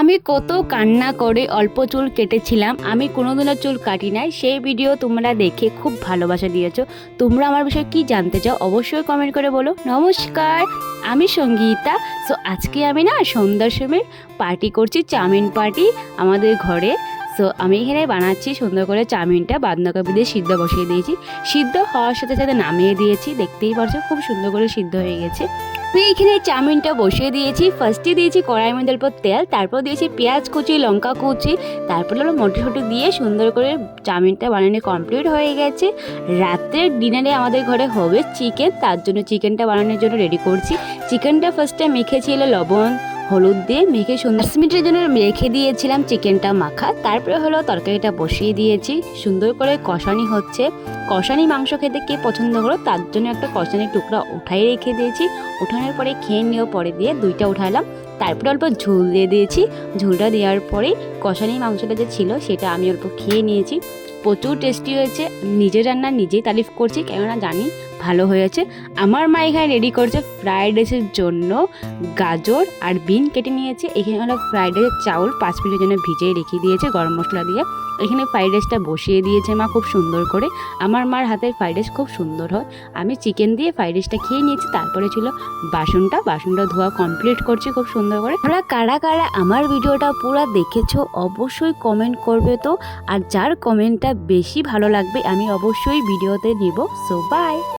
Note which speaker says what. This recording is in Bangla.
Speaker 1: আমি কত কান্না করে অল্প চুল কেটেছিলাম। আমি কোনোদিনও চুল কাটি নাই, সেই ভিডিও তোমরা দেখে খুব ভালোবাসা দিয়েছো। তোমরা আমার বিষয়ে কি জানতে চাও অবশ্যই কমেন্ট করে বলো। নমস্কার, আমি সঙ্গীতা। সো আজকে আমি না সন্ধ্যার সময় পার্টি করছি, চাউমিন পার্টি আমাদের ঘরে। সো আমি এখানে বানাচ্ছি সুন্দর করে চাউমিনটা, বাঁধাকপি দিয়ে সিদ্ধ বসিয়ে দিয়েছি। সিদ্ধ হওয়ার সাথে সাথে নামিয়ে দিয়েছি, দেখতেই পারছো খুব সুন্দর করে সিদ্ধ হয়ে গেছে। আমি এখানে চাউমিনটা বসিয়ে দিয়েছি। ফার্স্টে দিয়েছি কড়াইয়ের মধ্যে অল্প তেল, তারপর দিয়েছি পেঁয়াজ কুচি, লঙ্কা কুচি, তারপর হলো মটরশুঁটি দিয়ে সুন্দর করে চাউমিনটা বানানো কমপ্লিট হয়ে গেছে। রাত্রের ডিনারে আমাদের ঘরে হবে চিকেন, তার জন্য চিকেনটা বানানোর জন্য রেডি করছি। চিকেনটা ফার্স্টে মেখেছিল লবণ হলুদ দিয়ে, মেখে সুন্দর 10 মিনিটের জন্য রেখে দিয়েছিলাম চিকেনটা মাখা। তারপরে হলো তরকারিটা বসিয়ে দিয়েছি, সুন্দর করে কষানি হচ্ছে। কষানি মাংস খেতে কে পছন্দ করো, তার জন্য একটা কষানি টুকরা উঠাই রেখে দিয়েছি। উঠানোর পরে খেয়ে নিয়েও পরে দিয়ে দুইটা উঠালাম। তারপরে অল্প ঝোল দিয়ে দিয়েছি। ঝোলটা দেওয়ার পরে কষানি মাংসটা যে ছিল সেটা আমি অল্প খেয়ে নিয়েছি। প্রচুর টেস্টি হয়েছে। নিজের রান্না নিজেই তারিফ করছি, কেননা জানি ভালো হয়েছে। আমার মা এখানে রেডি করছে ফ্রাইড রাইসের জন্য গাজর আর বিন কেটে নিয়েছে। এখানে হলো ফ্রাইড রাইসের চাউল 5 মিনিটের জন্য ভিজিয়ে রেখে দিয়েছে গরম মশলা দিয়ে। এখানে ফ্রাইড রাইসটা বসিয়ে দিয়েছে মা খুব সুন্দর করে। আমার মার হাতের ফ্রাইড রাইস খুব সুন্দর হয়। আমি চিকেন দিয়ে ফ্রাইড রাইসটা খেয়ে নিয়েছি। তারপরে ছিল বাসনটা ধোয়া কমপ্লিট করছি খুব সুন্দর করে। তোমরা কারা কারা আমার ভিডিওটা পুরো দেখেছো অবশ্যই কমেন্ট করবে তো। আর যার কমেন্টটা বেশি ভালো লাগবে আমি অবশ্যই ভিডিওতে নিব। So by.